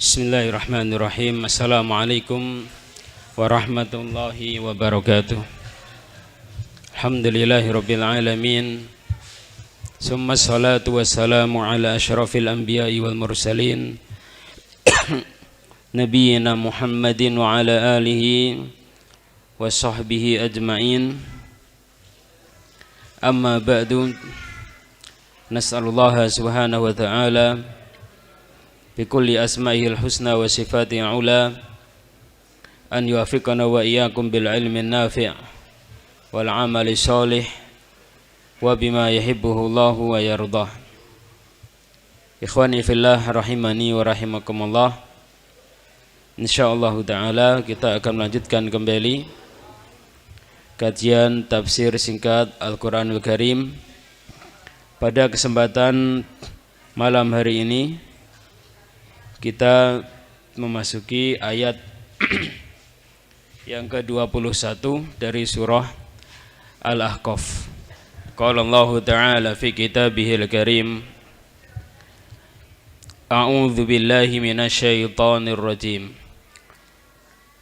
Bismillahirrahmanirrahim. Assalamualaikum warahmatullahi wabarakatuh. Alhamdulillahirabbil alamin. Summa salatu wassalamu ala asyrafil anbiya'i wal mursalin nabiyyina Muhammadin wa ala alihi wa sahbihi ajma'in. Amma ba'du. Nas'alullaha subhanahu wa ta'ala bikulli asma'ihil husna wa sifatihil ula an yuwafiqana wa iyyakum bil ilmin nafi' wal amali sholih wa bima yuhibbuhu Allahu wa yardah. Ikhwani fillah rahimani wa rahimakumullah. Insyaallah taala kita akan melanjutkan kembali kajian tafsir singkat Al-Qur'anul Karim. Pada kesempatan malam hari ini kita memasuki ayat yang ke-21 dari surah Al-Ahqaf. Qala Allah Ta'ala fi kitabihil karim, A'udzu billahi minasy syaithanir rajim.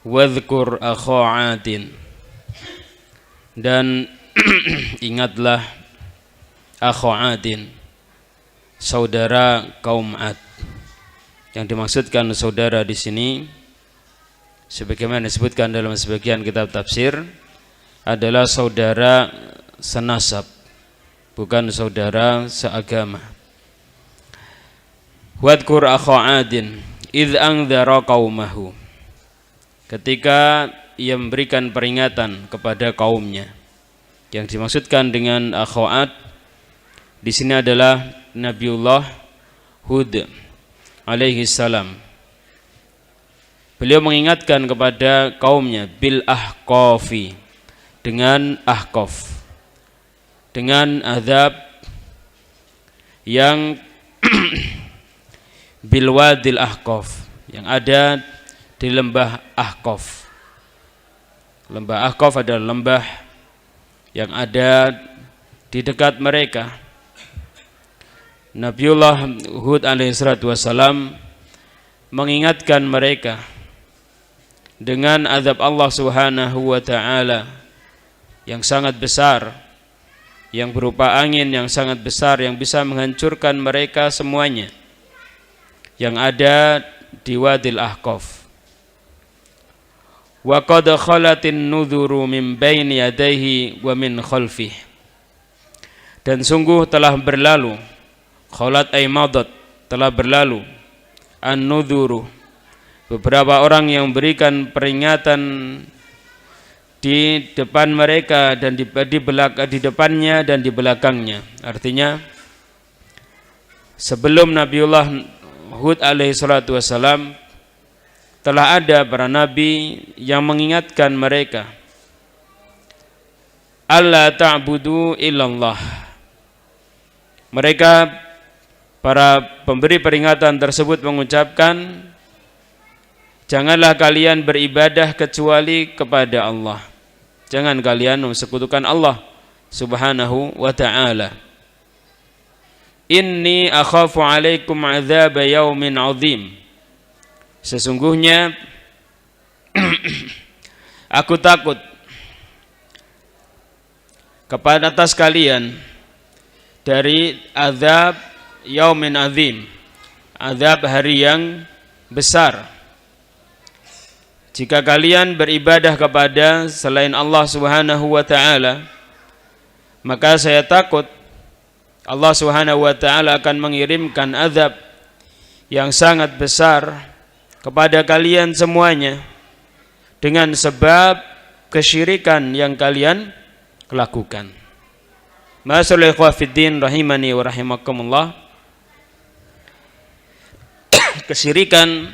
Wadhkur akha 'adin. Dan ingatlah akha 'adin, saudara kaum 'Ad. Yang dimaksudkan saudara di sini, sebagaimana disebutkan dalam sebagian kitab tafsir, adalah saudara senasab, bukan saudara seagama. Wadhkur akha 'adin idz anzara qaumahu. Ketika ia memberikan peringatan kepada kaumnya. Yang dimaksudkan dengan akha 'Ad di sini adalah Nabiullah Hud alaihi salam. Beliau mengingatkan kepada kaumnya bil ahqafi, dengan ahqaf, dengan azab yang bil wadil ahqaf, yang ada di lembah Ahqaf. Lembah Ahqaf adalah lembah yang ada di dekat mereka. Nabiullah Hud alaihissalatu wassalam mengingatkan mereka dengan azab Allah subhanahu wa ta'ala yang sangat besar, yang berupa angin yang sangat besar, yang bisa menghancurkan mereka semuanya, yang ada di Wadil Ahqaf. Wa qad khalatin nudhuru min baini yadayhi wa min khalfih. Dan sungguh telah berlalu, khalat ay madat, telah berlalu, an-nudhuru, beberapa orang yang berikan peringatan di depan mereka dan di depannya dan di belakangnya. Artinya sebelum Nabiullah Hud alaihi salatu wassalam telah ada para nabi yang mengingatkan mereka, alla ta'budu illallah. Mereka, para pemberi peringatan tersebut, mengucapkan, janganlah kalian beribadah kecuali kepada Allah. Jangan kalian mensekutukan Allah subhanahu wa ta'ala. Inni akhafu alaikum azab yaumin azim. Sesungguhnya aku takut kepada atas kalian dari azab yaumin azim, azab hari yang besar, jika kalian beribadah kepada selain Allah subhanahu wa ta'ala. Maka saya takut Allah subhanahu wa ta'ala akan mengirimkan azab yang sangat besar kepada kalian semuanya dengan sebab kesyirikan yang kalian lakukan. Ma'asyiral ikhwah fiddin rahimani wa rahimakumullah. Kesyirikan,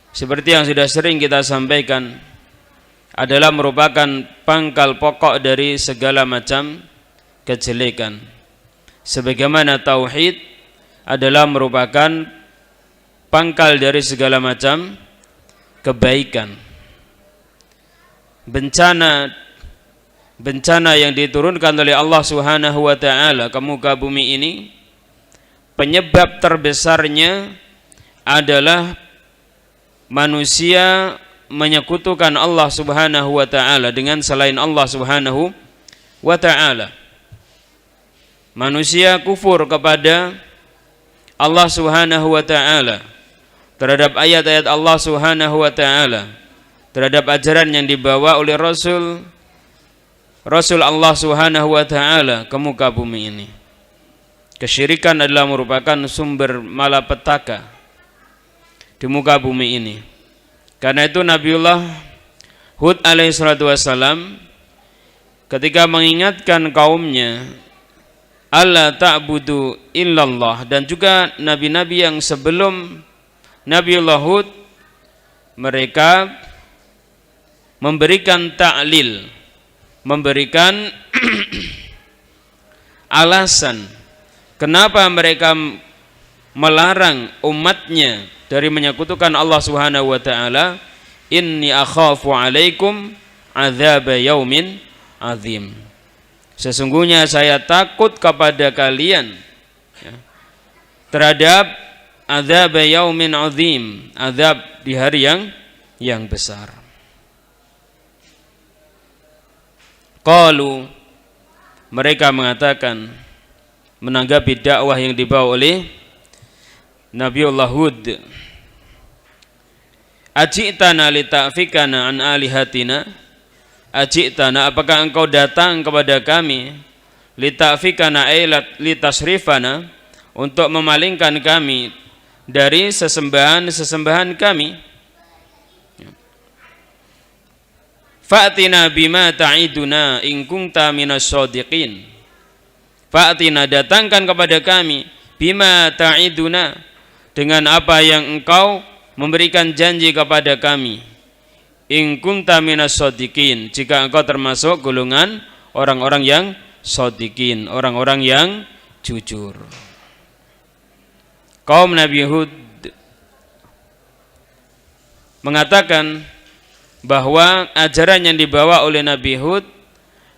seperti yang sudah sering kita sampaikan, adalah merupakan pangkal pokok dari segala macam kejelekan. Sebagaimana tauhid adalah merupakan pangkal dari segala macam kebaikan. Bencana yang diturunkan oleh Allah Subhanahu wa taala ke muka bumi ini, penyebab terbesarnya adalah manusia menyekutukan Allah Subhanahu wa taala dengan selain Allah Subhanahu wa taala. Manusia kufur kepada Allah Subhanahu wa taala terhadap ayat-ayat Allah Subhanahu wa taala, terhadap ajaran yang dibawa oleh Rasul Allah Subhanahu wa taala ke muka bumi ini. Kesyirikan adalah merupakan sumber malapetaka di muka bumi ini. Karena itu Nabiullah Hud alaihissalatu wassalam ketika mengingatkan kaumnya alla ta'budu illallah, dan juga nabi-nabi yang sebelum Nabiullah Hud, mereka memberikan ta'lil, memberikan alasan kenapa mereka melarang umatnya dari menyekutukan Allah Subhanahu wa taala. Inni akhafu alaikum adzab yaumin azim. Sesungguhnya saya takut kepada kalian terhadap adzab yaumin azim, azab di hari yang besar. Qalu, mereka mengatakan menanggapi dakwah yang dibawa oleh Nabiullah Hud, ajitana lita'fikana an alihatina, ajitana, apakah engkau datang kepada kami, lita'fikana ay litasrifana, untuk memalingkan kami dari sesembahan kami. Fa'tina bima ta'iduna in kunta minas shadiqin. Fa'tina, datangkan kepada kami, bima ta'iduna, dengan apa yang engkau memberikan janji kepada kami, in kunta minas shadiqin, jika engkau termasuk golongan orang-orang yang shadiqin, orang-orang yang jujur. Kaum Nabi Hud mengatakan bahwa ajaran yang dibawa oleh Nabi Hud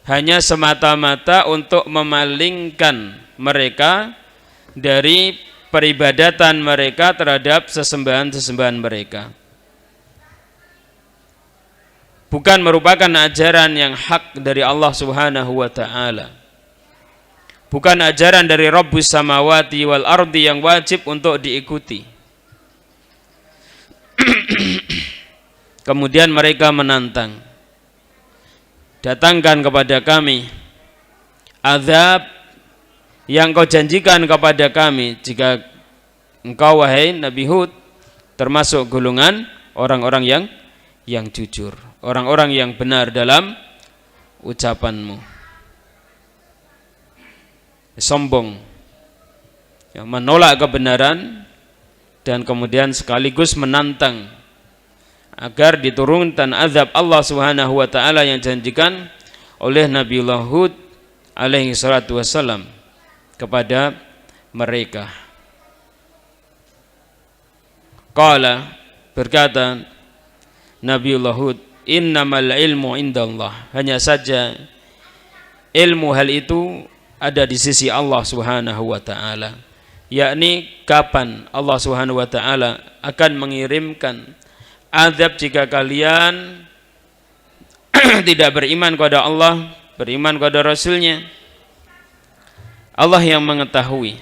hanya semata-mata untuk memalingkan mereka dari peribadatan mereka terhadap sesembahan-sesembahan mereka. Bukan merupakan ajaran yang hak dari Allah Subhanahu wa taala. Bukan ajaran dari Rabbus samawati wal ardi yang wajib untuk diikuti. Kemudian mereka menantang, datangkan kepada kami azab yang kau janjikan kepada kami jika engkau, wahai Nabi Hud, termasuk golongan orang-orang yang jujur, orang-orang yang benar dalam ucapanmu. Sombong, yang menolak kebenaran dan kemudian sekaligus menantang agar diturunkan azab Allah Subhanahu wa taala yang janjikan oleh Nabiullah Hud alaihi salatu wassalam kepada mereka. Qala, berkata Nabiullah Hud, innamal ilmu indallah, hanya saja ilmu hal itu ada di sisi Allah Subhanahu wa taala, yakni kapan Allah Subhanahu wa taala akan mengirimkan azab jika kalian tidak beriman kepada Allah, beriman kepada Rasulnya. Allah yang mengetahui.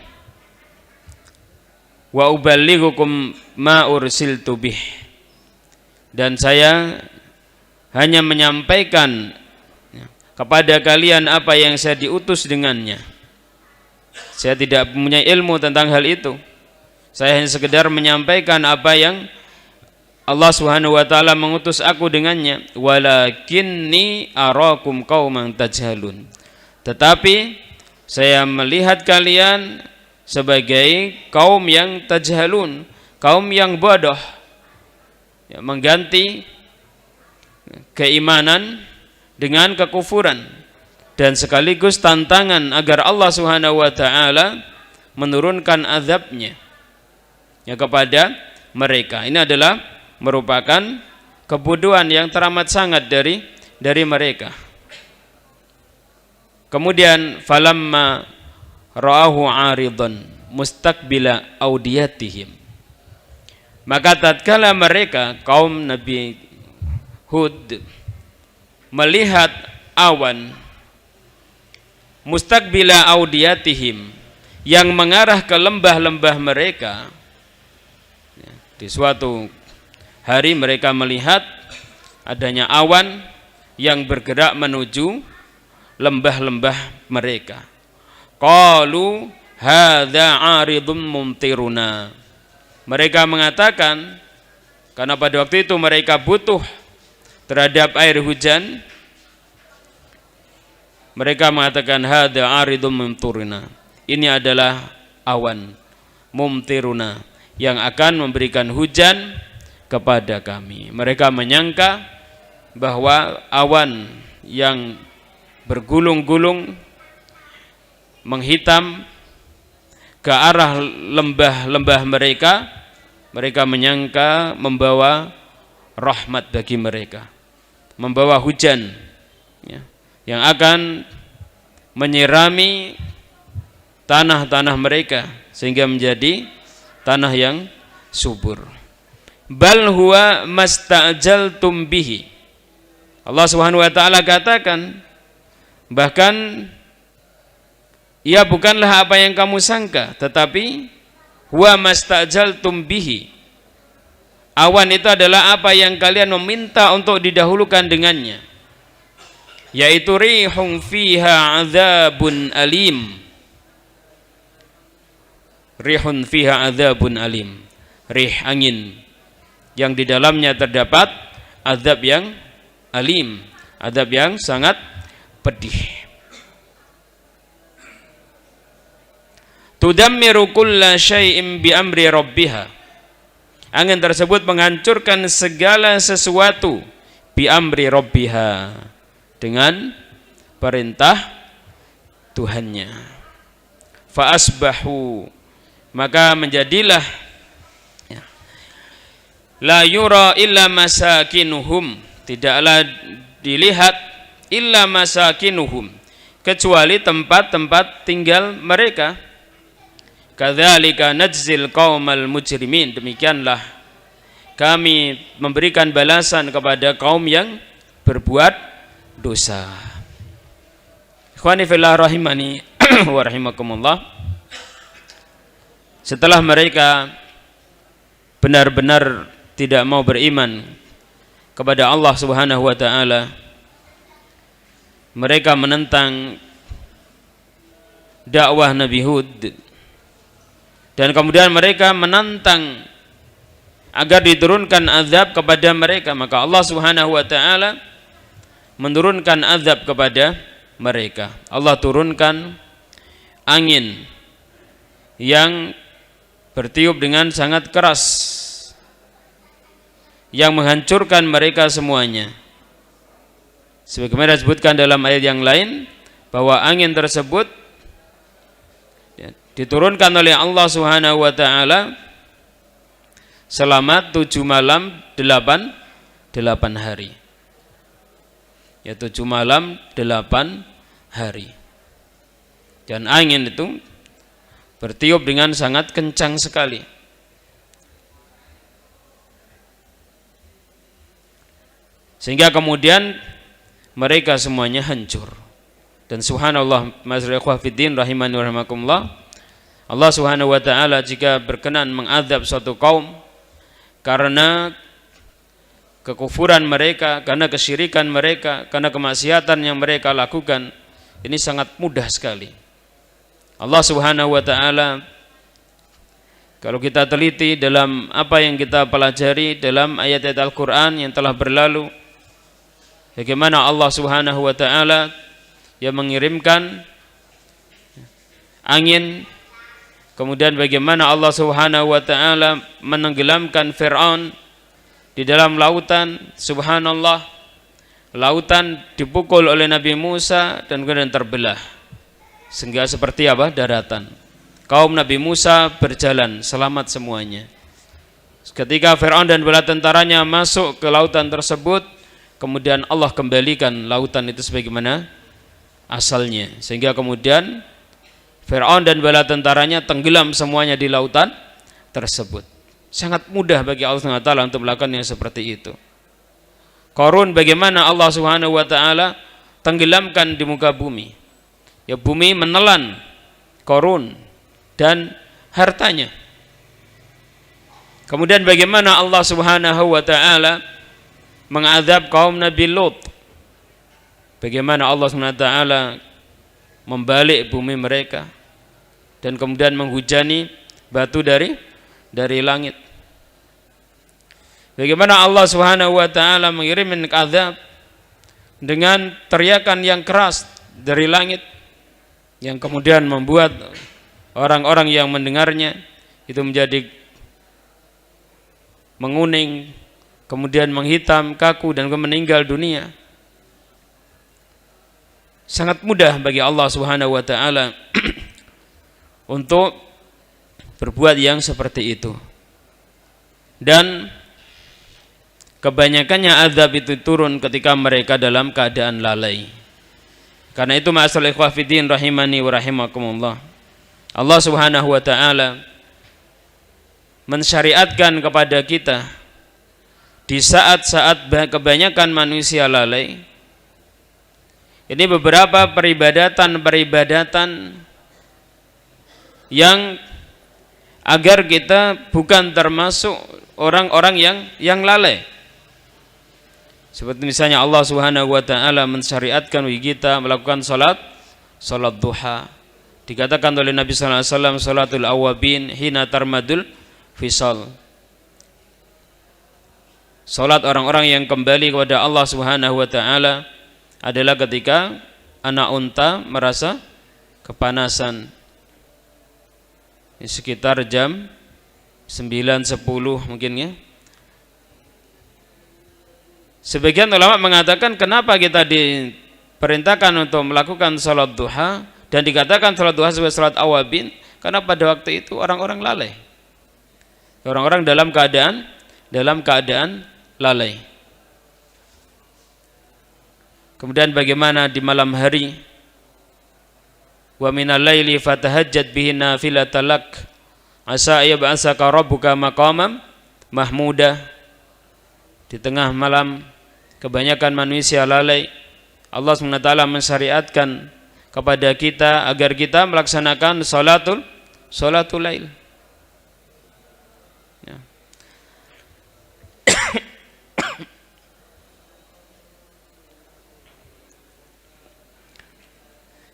Wa uballighukum ma ursiltu bih, dan saya hanya menyampaikan kepada kalian apa yang saya diutus dengannya. Saya tidak punya ilmu tentang hal itu. Saya hanya sekedar menyampaikan apa yang Allah Subhanahu wa taala mengutus aku dengannya. Walakinni arakum qauman tajhalun, tetapi saya melihat kalian sebagai kaum yang tajhalun, kaum yang bodoh, yang mengganti keimanan dengan kekufuran, dan sekaligus tantangan agar Allah Subhanahu wa taala menurunkan azabnya ya kepada mereka. Ini adalah merupakan kebodohan yang teramat sangat dari mereka. Kemudian falamma ra'ahu 'aridan mustaqbila audiyatihim, Maka tatkala mereka kaum Nabi Hud melihat awan mustaqbila audiyatihim yang mengarah ke lembah-lembah mereka, di suatu hari mereka melihat adanya awan yang bergerak menuju lembah-lembah mereka. Qalu hadza 'aridun mumtiruna. Mereka mengatakan, karena pada waktu itu mereka butuh terhadap air hujan, mereka mengatakan hadza 'aridun mumtiruna. Ini adalah awan mumtiruna yang akan memberikan hujan kepada kami. Mereka menyangka bahwa awan yang bergulung-gulung menghitam ke arah lembah-lembah mereka, mereka menyangka membawa rahmat bagi mereka, membawa hujan, ya, yang akan menyirami tanah-tanah mereka sehingga menjadi tanah yang subur. Bal huwa masta'jaltum bihi. Allah Subhanahu wa taala katakan, bahkan ia bukanlah apa yang kamu sangka, tetapi huwa masta'jaltum bihi. Awan itu adalah apa yang kalian meminta untuk didahulukan dengannya, yaitu rihum fiha adzabun alim. Rihun fiha adzabun alim. Rih, angin yang di dalamnya terdapat azab yang alim, azab yang sangat pedih. Tudammiru kulla syai'in bi amri rabbiha. Angin tersebut menghancurkan segala sesuatu bi amri rabbiha, dengan perintah Tuhannya. Fa asbahu, maka menjadilah la yura illa masakinuhum, tidaklah dilihat illa masakinuhum, kecuali tempat-tempat tinggal mereka. Kadzalika najzil qaumal mujrimin, demikianlah kami memberikan balasan kepada kaum yang berbuat dosa. Ikhwani fillah rahimani wa rahimakumullah. Setelah mereka benar-benar tidak mau beriman kepada Allah Subhanahu wa taala, mereka menentang dakwah Nabi Hud, dan kemudian mereka menantang agar diturunkan azab kepada mereka. Maka Allah Subhanahu wa taala menurunkan azab kepada mereka. Allah turunkan angin yang bertiup dengan sangat keras yang menghancurkan mereka semuanya. Sebagaimana disebutkan dalam ayat yang lain bahwa angin tersebut diturunkan oleh Allah Subhanahu wa taala selama 7 malam 8 hari. Ya, 7 malam 8 hari. Dan angin itu bertiup dengan sangat kencang sekali. Sehingga kemudian mereka semuanya hancur. Dan subhanallah, masyarakat fiddin rahimani wa rahimakumullah, Allah Subhanahu wa taala jika berkenan mengazab suatu kaum karena kekufuran mereka, karena kesyirikan mereka, karena kemaksiatan yang mereka lakukan, ini sangat mudah sekali. Allah Subhanahu wa taala, kalau kita teliti dalam apa yang kita pelajari dalam ayat-ayat Al-Qur'an yang telah berlalu, bagaimana Allah Subhanahu wa taala yang mengirimkan angin, kemudian bagaimana Allah Subhanahu wa taala menenggelamkan Fir'aun di dalam lautan. Subhanallah, lautan dipukul oleh Nabi Musa dan kemudian terbelah sehingga seperti apa? Daratan. Kaum Nabi Musa berjalan selamat semuanya. Ketika Fir'aun dan bala tentaranya masuk ke lautan tersebut, kemudian Allah kembalikan lautan itu sebagaimana asalnya, sehingga kemudian Fir'aun dan bala tentaranya tenggelam semuanya di lautan tersebut. Sangat mudah bagi Allah Subhanahu wa taala untuk melakukan yang seperti itu. Qarun bagaimana Allah Subhanahu wa taala tenggelamkan di muka bumi. Ya, bumi menelan Qarun dan hartanya. Kemudian bagaimana Allah Subhanahu wa taala mengadab kaum Nabi Lut. Bagaimana Allah Subhanahu wa taala membalik bumi mereka dan kemudian menghujani batu dari langit. Bagaimana Allah Subhanahu wa taala mengirimkan azab dengan teriakan yang keras dari langit yang kemudian membuat orang-orang yang mendengarnya itu menjadi menguning, kemudian menghitam, kaku, dan meninggal dunia. Sangat mudah bagi Allah Subhanahu wa taala untuk berbuat yang seperti itu. Dan kebanyakannya azab itu turun ketika mereka dalam keadaan lalai. Karena itu ma'asal ikhwah fiddin rahimani wa rahimakumullah, Allah Subhanahu wa taala mensyariatkan kepada kita di saat-saat kebanyakan manusia lalai. Ini beberapa peribadatan yang agar kita bukan termasuk orang-orang yang lalai. Seperti misalnya Allah Subhanahu wa taala mensyariatkan bagi kita melakukan salat duha. Dikatakan oleh Nabi sallallahu alaihi wasallam, salatul awabin hina tarmadul fisal. Salat orang-orang yang kembali kepada Allah Subhanahu wa taala adalah ketika anak unta merasa kepanasan. Sekitar jam 9-10 mungkin ya. Sebagian ulama mengatakan kenapa kita diperintahkan untuk melakukan salat duha dan dikatakan salat duha sebagai salat awabin, karena pada waktu itu orang-orang lalai. Orang-orang dalam keadaan lalai. Kemudian bagaimana di malam hari? Wa minal laili fatahajjat bihi nafilatan lak asa yab'asaka rabbuka maqaman mahmuda. Di tengah malam kebanyakan manusia lalai, Allah SWT mensyariatkan kepada kita agar kita melaksanakan salatul lail. Ya.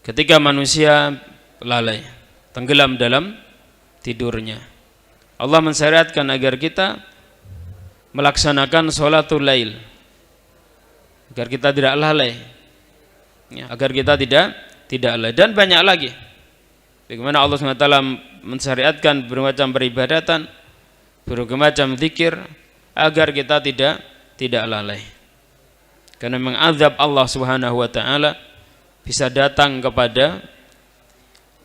Ketika manusia lalai, tenggelam dalam tidurnya, Allah mensyariatkan agar kita melaksanakan sholatul lail, agar kita tidak lalai, ya, agar kita tidak lalai. Dan banyak lagi bagaimana Allah SWT mensyariatkan bermacam peribadatan, bermacam zikir agar kita tidak lalai. Karena mengazab Allah Subhanahu wa taala bisa datang kepada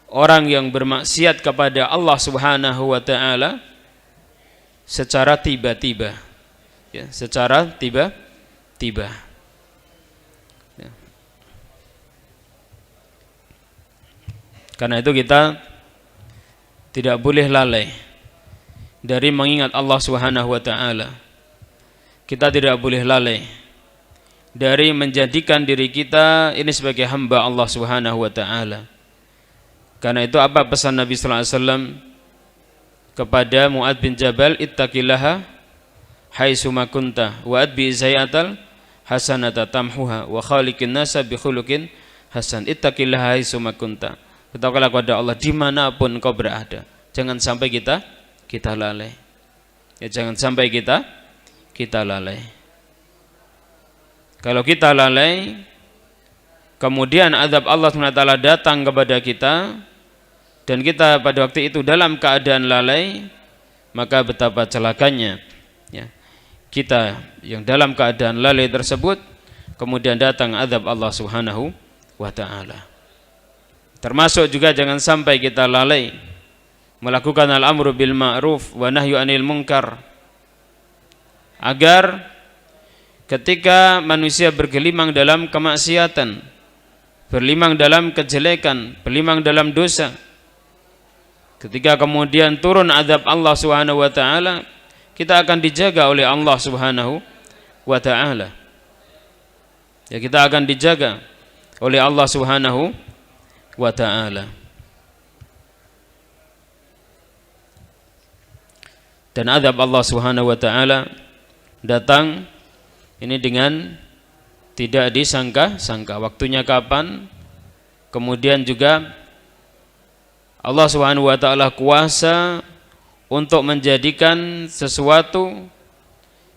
orang yang bermaksiat kepada Allah Subhanahu wa taala secara tiba-tiba. Ya, secara tiba-tiba. Ya. Karena itu kita tidak boleh lalai dari mengingat Allah Subhanahu wa taala. Kita tidak boleh lalai dari menjadikan diri kita ini sebagai hamba Allah Subhanahu wa taala. Karena itu apa pesan Nabi sallallahu alaihi wasallam kepada Mu'adz bin Jabal, ittaqillaha haitsu ma kunta wa adbi zayatal hasanata tamhuha wa khaliqin nasa bi khuluqin hasan. Ittaqillaha haitsu ma kunta. Bertakwalah kepada Allah dimanapun kau berada. Jangan sampai kita lalai. Ya, jangan sampai kita lalai. Kalau kita lalai, kemudian azab Allah SWT datang kepada kita, dan kita pada waktu itu dalam keadaan lalai, maka betapa celakanya ya, kita yang dalam keadaan lalai tersebut, kemudian datang azab Allah Subhanahu wa ta'ala. Termasuk juga jangan sampai kita lalai melakukan al-amru bil ma'ruf wa nahyu anil munkar, agar ketika manusia bergelimang dalam kemaksiatan, bergelimang dalam kejelekan, bergelimang dalam dosa, ketika kemudian turun azab Allah Subhanahu wa taala, kita akan dijaga oleh Allah Subhanahu wa ta'ala. Ya, kita akan dijaga oleh Allah Subhanahu wa ta'ala. Dan azab Allah Subhanahu wa ta'ala datang ini dengan tidak disangka-sangka. Waktunya kapan? Kemudian juga Allah Subhanahu wa ta'ala kuasa untuk menjadikan sesuatu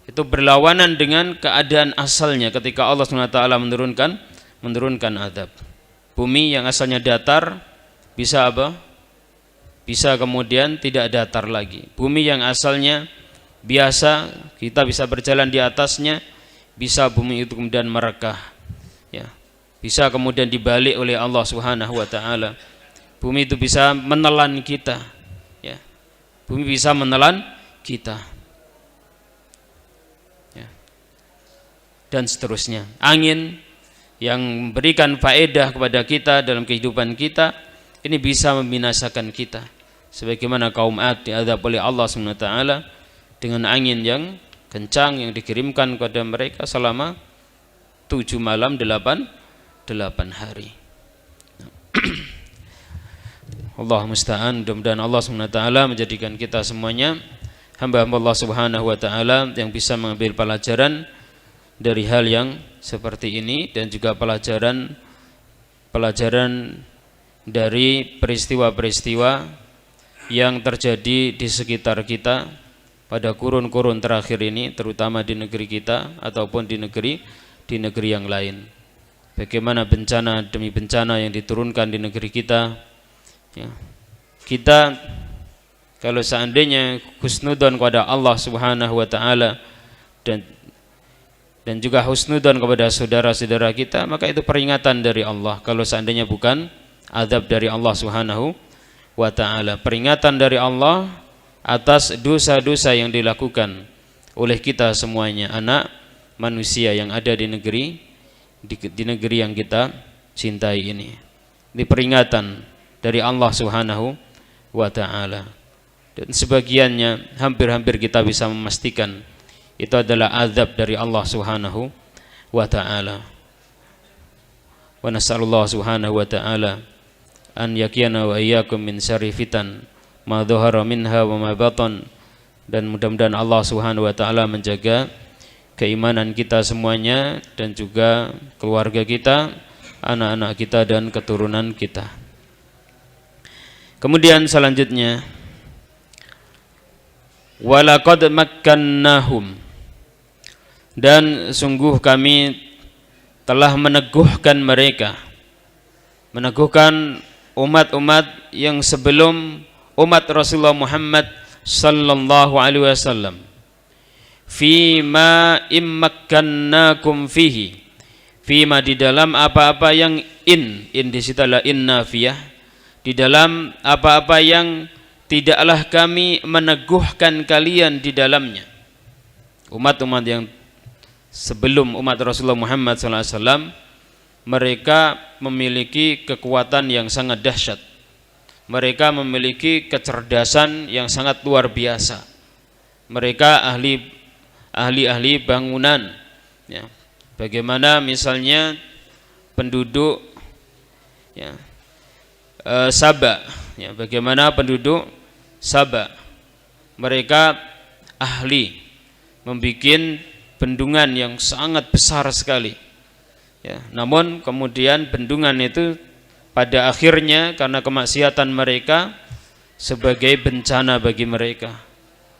itu berlawanan dengan keadaan asalnya ketika Allah Subhanahu wa ta'ala menurunkan azab. Bumi yang asalnya datar bisa apa? Bisa kemudian tidak datar lagi. Bumi yang asalnya biasa, kita bisa berjalan di atasnya, bisa bumi itu kemudian merekah, ya. Bisa kemudian dibalik oleh Allah Subhanahu wa ta'ala. Bumi itu bisa menelan kita, ya. Bumi bisa menelan kita, ya. Dan seterusnya. Angin yang memberikan faedah kepada kita dalam kehidupan kita ini bisa membinasakan kita, sebagaimana kaum Ad diazab oleh Allah Subhanahu wa ta'ala dengan angin yang kencang yang dikirimkan kepada mereka selama 7 malam 8 hari. Allah musta'an. Mudah-mudahan Allah Subhanahu wa ta'ala menjadikan kita semuanya hamba-hamba Allah Subhanahu wa ta'ala yang bisa mengambil pelajaran dari hal yang seperti ini, dan juga pelajaran dari peristiwa-peristiwa yang terjadi di sekitar kita pada kurun-kurun terakhir ini, terutama di negeri kita ataupun di negeri yang lain. Bagaimana bencana demi bencana yang diturunkan di negeri kita, ya. Kita kalau seandainya husnudzon kepada Allah Subhanahu wa ta'ala dan juga husnudzon kepada saudara-saudara kita, maka itu peringatan dari Allah. Kalau seandainya bukan azab dari Allah Subhanahu wa ta'ala, peringatan dari Allah atas dosa-dosa yang dilakukan oleh kita semuanya, anak manusia yang ada di negeri yang kita cintai ini. Ini peringatan dari Allah Subhanahu wa ta'ala. Dan sebagiannya hampir-hampir kita bisa memastikan itu adalah azab dari Allah Subhanahu wa ta'ala. Wa nas'alullah Subhanahu wa ta'ala an yakiyana wa iyyakum min syarri fitan ma dhahara minha wa ma batan, dan mudah-mudahan Allah Subhanahu wa ta'ala menjaga keimanan kita semuanya dan juga keluarga kita, anak-anak kita dan keturunan kita. Kemudian selanjutnya, walaqad makkannahum, dan sungguh kami telah meneguhkan mereka, meneguhkan umat-umat yang sebelum umat Rasulullah Muhammad sallallahu alaihi wasallam, fima immakkannakum fihi, fima di dalam apa-apa yang in di situ adalah in nafiyah, di dalam apa-apa yang tidaklah kami meneguhkan kalian di dalamnya. Umat-umat yang sebelum umat Rasulullah Muhammad sallallahu alaihi wasallam, mereka memiliki kekuatan yang sangat dahsyat. Mereka memiliki kecerdasan yang sangat luar biasa. Mereka ahli bangunan, ya. Bagaimana misalnya penduduk, ya, Sabah, ya, bagaimana penduduk Sabah, mereka ahli membuat bendungan yang sangat besar sekali, ya. Namun kemudian bendungan itu pada akhirnya karena kemaksiatan mereka sebagai bencana bagi mereka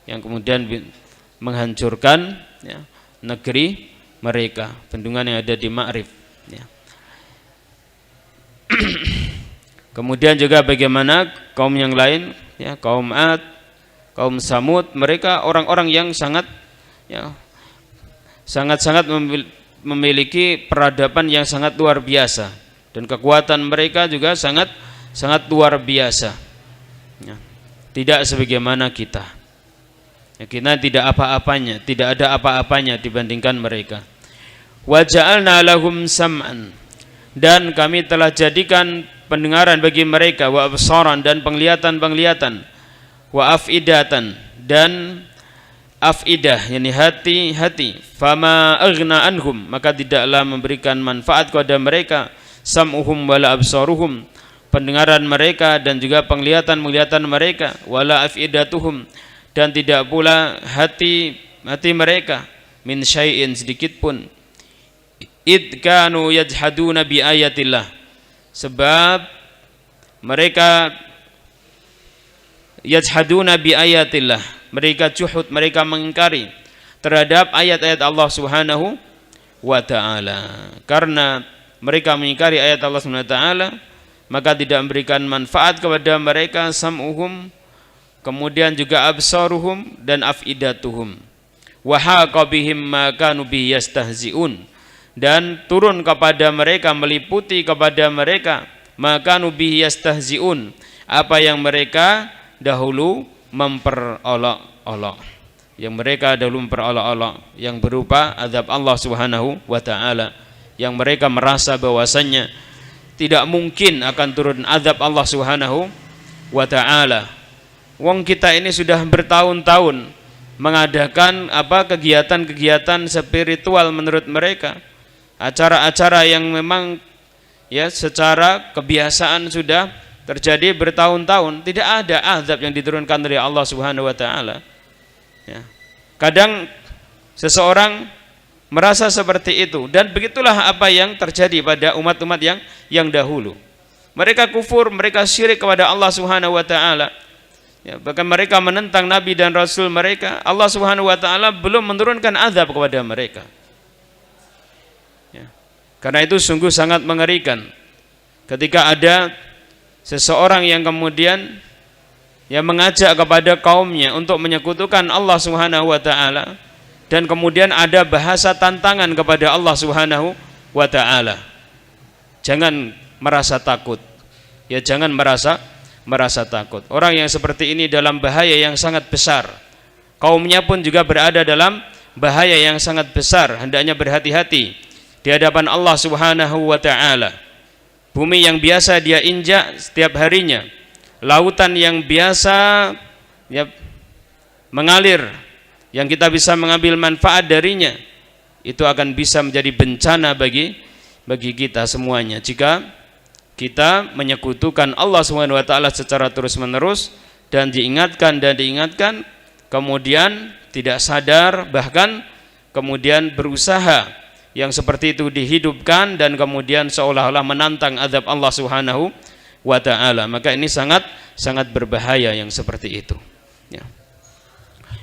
yang kemudian menghancurkan, ya, negeri mereka, bendungan yang ada di Ma'rib, ya. Kemudian juga bagaimana kaum yang lain, ya, kaum Ad, kaum Samud, mereka orang-orang yang sangat memiliki peradaban yang sangat luar biasa, dan kekuatan mereka juga sangat luar biasa, ya. Tidak sebagaimana kita, ya, kita tidak ada apa-apanya dibandingkan mereka. Wa ja'alna lahum sam'an, dan kami telah jadikan pendengaran bagi mereka, wa absaran, dan penglihatan, wa afidatan, dan afidah, yakni hati-hati. Fama aghna anhum, maka tidaklah memberikan manfaat kepada mereka, sam'uhum wala absaruhum, pendengaran mereka dan juga penglihatan mereka, wala afidatuhum, dan tidak pula hati mereka, min syai'in, sedikit pun. Id kanu yajhaduna bi ayatillah, sebab mereka yajhaduna bi ayatillah, mereka juhud, mereka mengingkari terhadap ayat-ayat Allah Subhanahu wa taala. Karena mereka mengingkari ayat Allah Subhanahu wa taala, maka tidak memberikan manfaat kepada mereka sam'uhum, kemudian juga absaruhum dan afidatuhum. Wa haqa bihim ma kanu bihi yastahzi'un, dan turun kepada mereka, meliputi kepada mereka, ma kanu bihi yastahzi'un, apa yang mereka dahulu memperolok-olok, yang berupa azab Allah Subhanahu wa taala, yang mereka merasa bahwasannya tidak mungkin akan turun azab Allah Subhanahu wa taala. Wong kita ini sudah bertahun-tahun mengadakan kegiatan-kegiatan spiritual menurut mereka, acara-acara yang memang ya secara kebiasaan sudah terjadi bertahun-tahun, tidak ada azab yang diturunkan dari Allah Subhanahu wa taala. Ya. Kadang seseorang merasa seperti itu, dan begitulah apa yang terjadi pada umat-umat yang dahulu. Mereka kufur, mereka syirik kepada Allah Subhanahu wa taala. Ya, bahkan mereka menentang nabi dan rasul mereka. Allah Subhanahu wa taala belum menurunkan azab kepada mereka. Ya. Karena itu sungguh sangat mengerikan ketika ada seseorang yang kemudian mengajak kepada kaumnya untuk menyekutukan Allah Subhanahu wa taala, dan kemudian ada bahasa tantangan kepada Allah Subhanahu wa taala. Jangan merasa takut. Ya, jangan merasa takut. Orang yang seperti ini dalam bahaya yang sangat besar. Kaumnya pun juga berada dalam bahaya yang sangat besar. Hendaknya berhati-hati di hadapan Allah Subhanahu wa taala. Bumi yang biasa dia injak setiap harinya, lautan yang biasa mengalir, yang kita bisa mengambil manfaat darinya, itu akan bisa menjadi bencana bagi kita semuanya jika kita menyekutukan Allah Subhanahu wa taala secara terus-menerus dan diingatkan, kemudian tidak sadar, bahkan kemudian berusaha yang seperti itu dihidupkan, dan kemudian seolah-olah menantang azab Allah Subhanahu wa ta'ala. Maka ini sangat berbahaya yang seperti itu. Ya.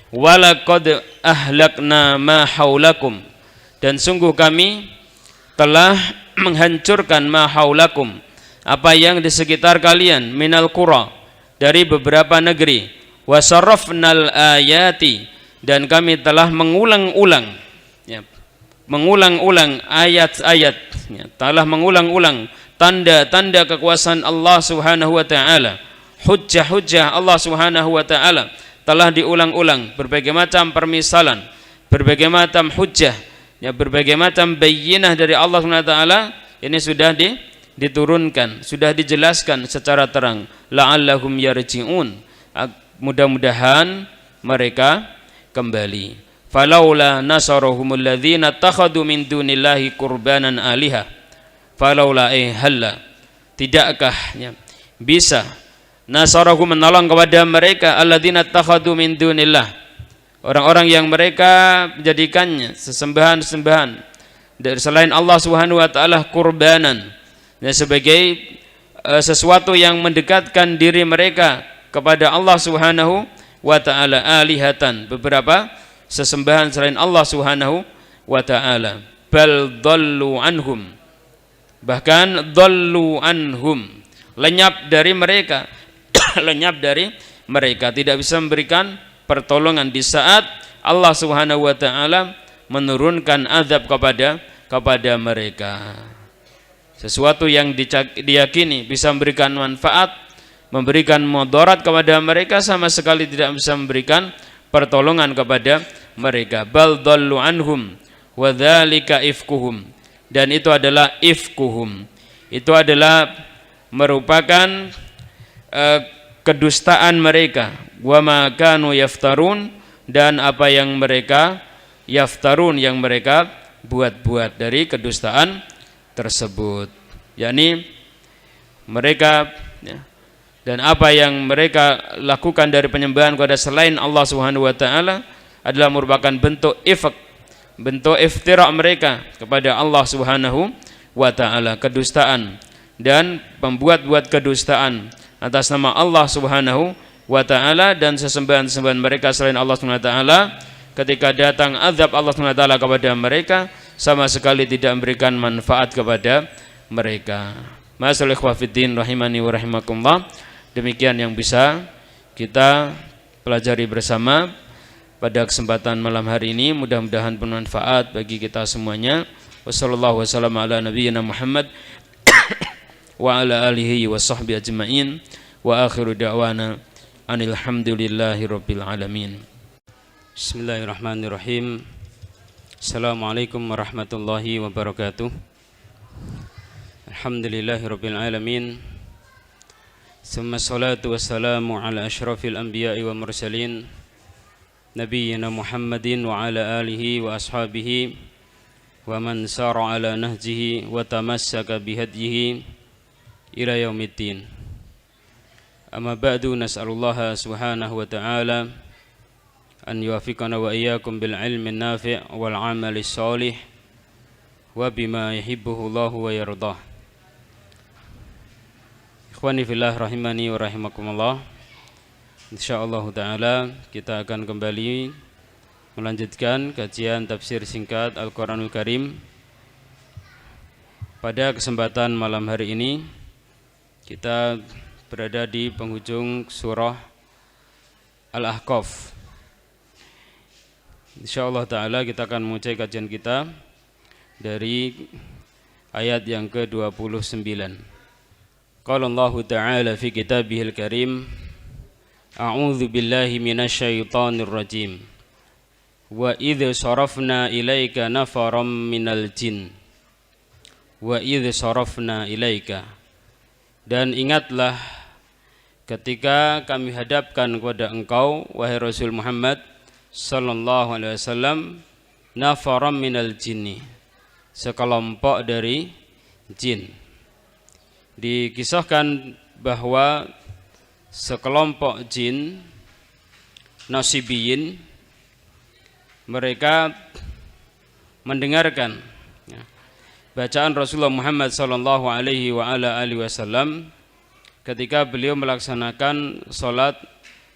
Walaqad ahlakna ma haulakum, dan sungguh kami telah menghancurkan ma haulakum, apa yang di sekitar kalian, minal qura, dari beberapa negeri, wasarrafnal ayati, dan kami telah mengulang-ulang ayat-ayat, telah mengulang-ulang tanda-tanda kekuasaan Allah Subhanahu wa taala, hujjah-hujjah Allah Subhanahu wa taala telah diulang-ulang, berbagai macam permisalan, berbagai macam hujjah, berbagai macam bayyinah dari Allah Subhanahu wa taala ini sudah diturunkan, sudah dijelaskan secara terang. La'allahum yarji'un, mudah-mudahan mereka kembali. Falaula nasarahumul ladzina takhadu min dunillahi qurbanan aliha, falaula halla, tidakkah bisa nasarahum, menolong kepada mereka, alladzina takhadu min dunillah, orang-orang yang mereka menjadikannya sesembahan dari selain Allah Subhanahu wa taala, qurbanan, sebagai sesuatu yang mendekatkan diri mereka kepada Allah Subhanahu wa taala, alihatan, beberapa sesembahan selain Allah Subhanahu wa taala. Bal dhallu anhum, bahkan dhallu anhum, lenyap dari mereka tidak bisa memberikan pertolongan di saat Allah Subhanahu wa taala menurunkan azab kepada mereka. Sesuatu yang diyakini bisa memberikan manfaat, memberikan mudarat kepada mereka, sama sekali tidak bisa memberikan pertolongan kepada mereka. Bal dhallu anhum wa dzalika ifkuhum, dan itu adalah ifkuhum, itu adalah merupakan kedustaan mereka. Wa ma kanu yaftarun, dan apa yang mereka yaftarun, yang mereka buat-buat dari kedustaan tersebut, yakni mereka dan apa yang mereka lakukan dari penyembahan kepada selain Allah Subhanahu wa taala adalah merupakan bentuk iftira mereka kepada Allah Subhanahu wa taala, kedustaan dan pembuat-buat kedustaan atas nama Allah Subhanahu wa taala, dan sesembahan-sembahan mereka selain Allah Subhanahu wa taala ketika datang azab Allah Subhanahu wa taala kepada mereka sama sekali tidak memberikan manfaat kepada mereka. Masyaallah ikhwatiddin rahimani wa rahimakumullah. Demikian yang bisa kita pelajari bersama pada kesempatan malam hari ini, mudah-mudahan bermanfaat bagi kita semuanya. Wassallallahu wasallam ala nabiyyina Muhammad wa ala alihi wa sahbihi ajma'in wa akhiru da'wana anil hamdulillahi rabbil alamin. Bismillahirrahmanirrahim. Assalamualaikum warahmatullahi wabarakatuh. Alhamdulillahi rabbil alamin. Summa salatu wassalamu ala ashrafil anbiya'i wa mursalin nabiyyina Muhammadin wa ala alihi wa ashabihi wa man sara ala nahjihi wa tamassaka bihadyihi ila yaumiddin. Amma ba'du, nas'alullaha subhanahu wa ta'ala an yuwaffiqana wa iyyakum bil ilmi nafi' wal amali shalih wa bima yuhibbuhu Allahu wa yardah. Ikhwani fillah rahimani wa rahimakumullah. Insyaallah taala kita akan kembali melanjutkan kajian tafsir singkat Al-Qur'anul Karim. Pada kesempatan malam hari ini kita berada di penghujung surah Al-Ahqaf. Insyaallah taala kita akan memulai kajian kita dari ayat yang ke-29. Qala Allah Ta'ala fi kitabihil karim, a'udzu billahi minasyaitonir rajim. Wa idz sarafna ilaika nafaram minal jin. Wa idz sarafna ilaika. Dan ingatlah ketika kami hadapkan kepada engkau wahai Rasul Muhammad sallallahu alaihi wasallam nafaram minal jinni, sekelompok dari jin. Dikisahkan bahwa sekelompok jin nasibiyin mereka mendengarkan bacaan Rasulullah Muhammad sallallahu alaihi wa ala alihi wasallam ketika beliau melaksanakan salat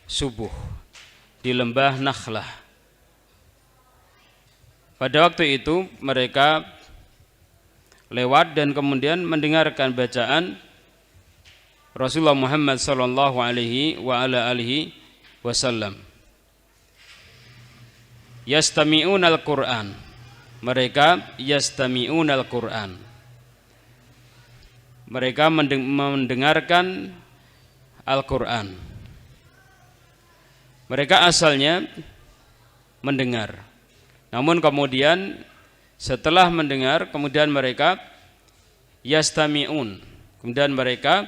subuh di lembah Nakhlah. Pada waktu itu mereka lewat dan kemudian mendengarkan bacaan Rasulullah Muhammad sallallahu alaihi wa ala alihi wasallam. Yastami'unal Qur'an. Mereka yastami'unal Qur'an. Mereka mendengarkan Al-Qur'an. Mereka asalnya mendengar. Namun kemudian setelah mendengar, kemudian mereka yastami'un, kemudian mereka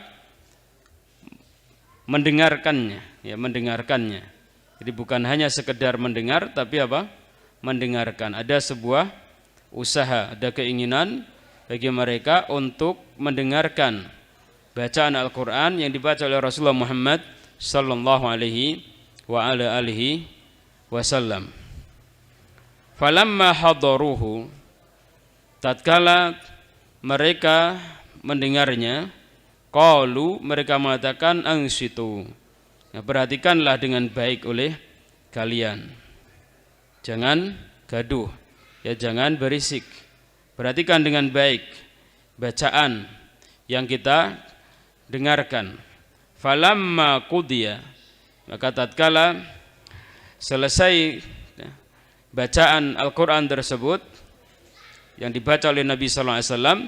mendengarkannya, mendengarkannya. Jadi bukan hanya sekedar mendengar, tapi apa? Mendengarkan. Ada sebuah usaha, ada keinginan bagi mereka untuk mendengarkan bacaan Al-Qur'an yang dibaca oleh Rasulullah Muhammad sallallahu alaihi wa ala alihi wasallam. Falamma hadaruhu, tatkala mereka mendengarnya, qalu, mereka mengatakan ansitu. Nah, perhatikanlah dengan baik oleh kalian. Jangan gaduh, jangan berisik. Perhatikan dengan baik bacaan yang kita dengarkan. Falamma qudiya, maka tatkala selesai bacaan Al-Qur'an tersebut yang dibaca oleh Nabi sallallahu alaihi wasallam,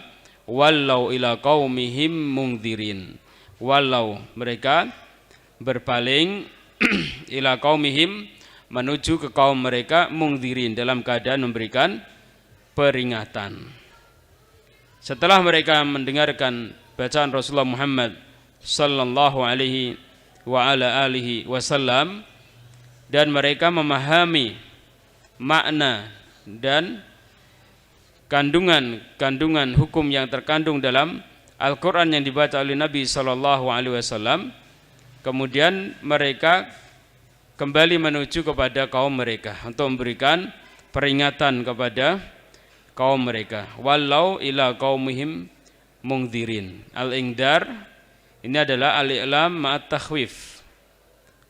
wallau ila qaumihim mungdzirin. Wallau, mereka berpaling ila qaumihim, menuju ke kaum mereka, mungdzirin, dalam keadaan memberikan peringatan. Setelah mereka mendengarkan bacaan Rasulullah Muhammad sallallahu alaihi wa ala alihi wasallam, dan mereka memahami makna dan kandungan hukum yang terkandung dalam Al-Quran yang dibaca oleh Nabi SAW. Kemudian mereka kembali menuju kepada kaum mereka untuk memberikan peringatan kepada kaum mereka. Wallau ila qaumihim mungdzirin. Al-ingdar ini adalah al-i'lam ma'at takhwif,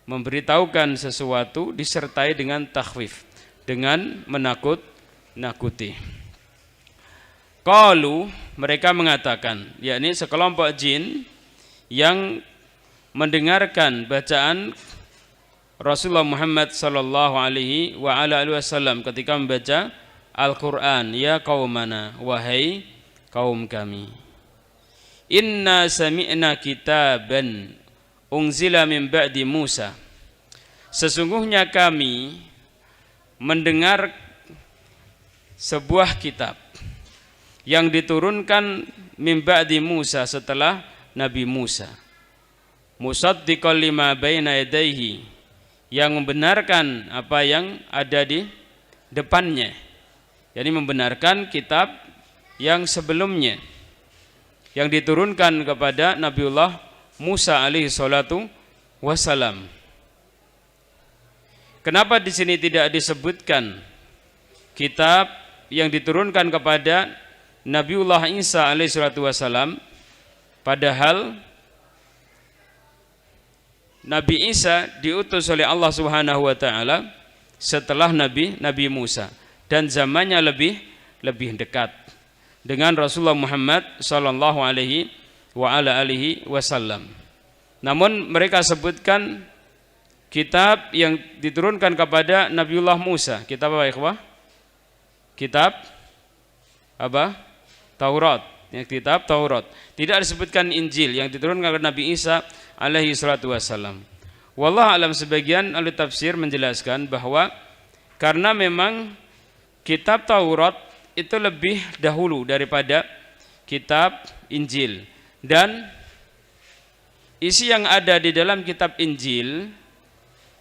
memberitahukan sesuatu disertai dengan takhwif, dengan menakut-nakuti. Qalu, mereka mengatakan, yakni sekelompok jin yang mendengarkan bacaan Rasulullah Muhammad sallallahu alaihi wa ala alihi wasallam ketika membaca Al-Qur'an, ya qaumana, wahai kaum kami. Inna sami'na kitaban unzila min ba'di Musa. Sesungguhnya kami mendengar sebuah kitab yang diturunkan min ba'di Musa, setelah Nabi Musa. Musaddiqan lima baina yadayhi, yang membenarkan apa yang ada di depannya, yakni membenarkan kitab yang sebelumnya yang diturunkan kepada Nabiullah Musa alaihi salatu wassalam. Kenapa di sini tidak disebutkan kitab yang diturunkan kepada Nabiullah Isa alaihi salatu wassalam, padahal Nabi Isa diutus oleh Allah Subhanahu wa taala setelah Nabi Musa dan zamannya lebih dekat dengan Rasulullah Muhammad sallallahu alaihi wa ala alihi wasallam. Namun mereka sebutkan kitab yang diturunkan kepada Nabiullah Musa. Kitab apa, ikhwah? Kitab apa? Taurat. Yang kitab Taurat. Tidak disebutkan Injil yang diturunkan kepada Nabi Isa alaihi salatu wassalam. Wallah alam, sebagian ahli tafsir menjelaskan bahwa karena memang kitab Taurat itu lebih dahulu daripada kitab Injil, dan isi yang ada di dalam kitab Injil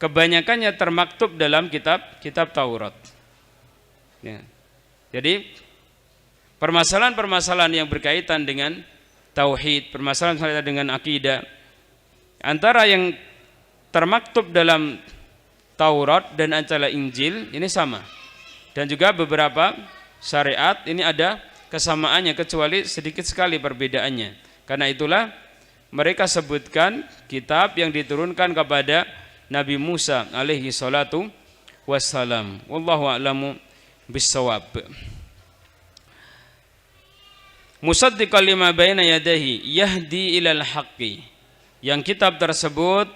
kebanyakannya termaktub dalam kitab Taurat. Ya. Jadi permasalahan-permasalahan yang berkaitan dengan tauhid, permasalahan dengan akidah, antara yang termaktub dalam Taurat dan antara Injil ini sama. Dan juga beberapa syariat ini ada kesamaannya, kecuali sedikit sekali perbedaannya. Karena itulah mereka sebutkan kitab yang diturunkan kepada Nabi Musa alaihi salatu wassalam. Wallahu a'lamu bissawab. Musaddiqan lima baina yadayhi yahdi ilal haqqi, yang kitab tersebut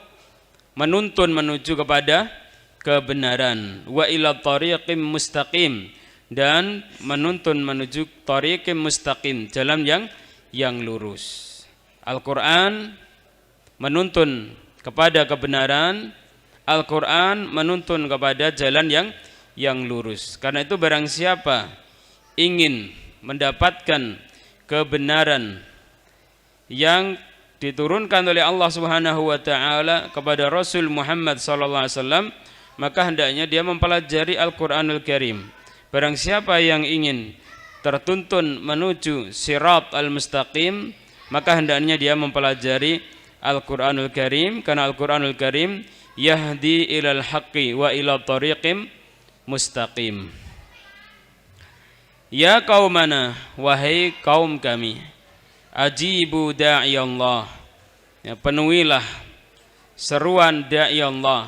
menuntun menuju kepada kebenaran, wa ila tariqim mustaqim, dan menuntun menuju tariqim mustaqim, jalan yang lurus. Al-Qur'an menuntun kepada kebenaran, Al-Qur'an menuntun kepada jalan yang lurus. Karena itu barang siapa ingin mendapatkan kebenaran yang diturunkan oleh Allah Subhanahu wa taala kepada Rasul Muhammad sallallahu alaihi wasallam, maka hendaknya dia mempelajari Al-Qur'anul Karim. Barang siapa yang ingin tertuntun menuju sirat al-mustaqim, maka hendaknya dia mempelajari Al-Qur'anul Karim, karena Al-Qur'anul Karim yahdi ilal haqqi wa ila tariqim mustaqim. Ya qaumana, wahai kaum kami, ajibu da'i Allah, ya, penuhilah seruan da'i Allah,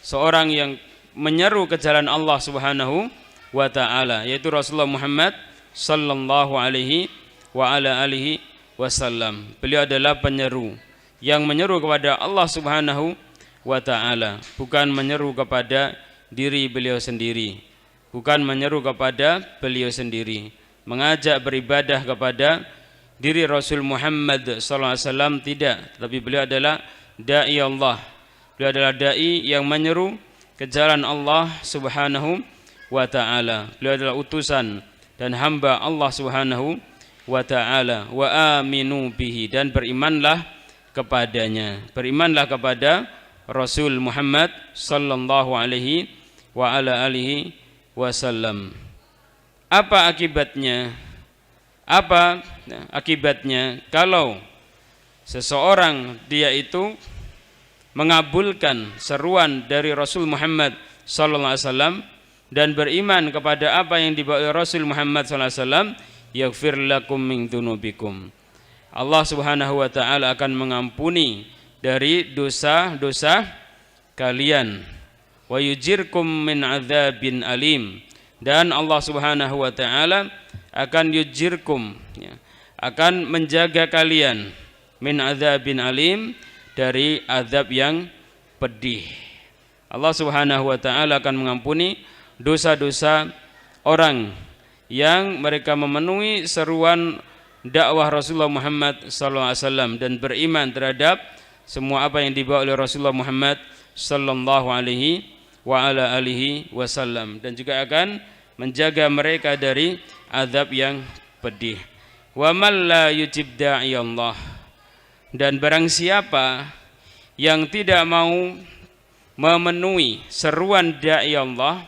seorang yang menyeru ke jalan Allah Subhanahu wa ta'ala, yaitu Rasulullah Muhammad sallallahu alaihi wa ala alihi wasallam. Beliau adalah penyeru yang menyeru kepada Allah Subhanahu wa ta'ala, bukan menyeru kepada diri beliau sendiri, bukan menyeru kepada beliau sendiri, mengajak beribadah kepada diri Rasul Muhammad sallallahu alaihi wasallam, tidak. Tapi beliau adalah dai Allah. Beliau adalah dai yang menyeru ke jalan Allah Subhanahu wa taala. Beliau adalah utusan dan hamba Allah Subhanahu wa taala. Wa aminu bihi, dan berimanlah kepadanya. Berimanlah kepada Rasul Muhammad sallallahu alaihi wa ala alihi wasallam. Apa akibatnya? Apa akibatnya kalau seseorang dia itu mengabulkan seruan dari Rasul Muhammad sallallahu alaihi wasallam dan beriman kepada apa yang dibawa oleh Rasul Muhammad sallallahu alaihi wasallam, yaghfir lakum min dzunubikum. Allah Subhanahu wa taala akan mengampuni dari dosa-dosa kalian, wa yujirkum min adzabin alim, dan Allah Subhanahu wa taala akan yujirkum, akan menjaga kalian, min adzabin alim, dari azab yang pedih. Allah Subhanahu wa taala akan mengampuni dosa-dosa orang yang mereka memenuhi seruan dakwah Rasulullah Muhammad sallallahu alaihi wasallam dan beriman terhadap semua apa yang dibawa oleh Rasulullah Muhammad sallallahu alaihi wa ala alihi wasallam, dan juga akan menjaga mereka dari azab yang pedih. Wa man la yujib da'i Allah, dan barang siapa yang tidak mau memenuhi seruan dai Allah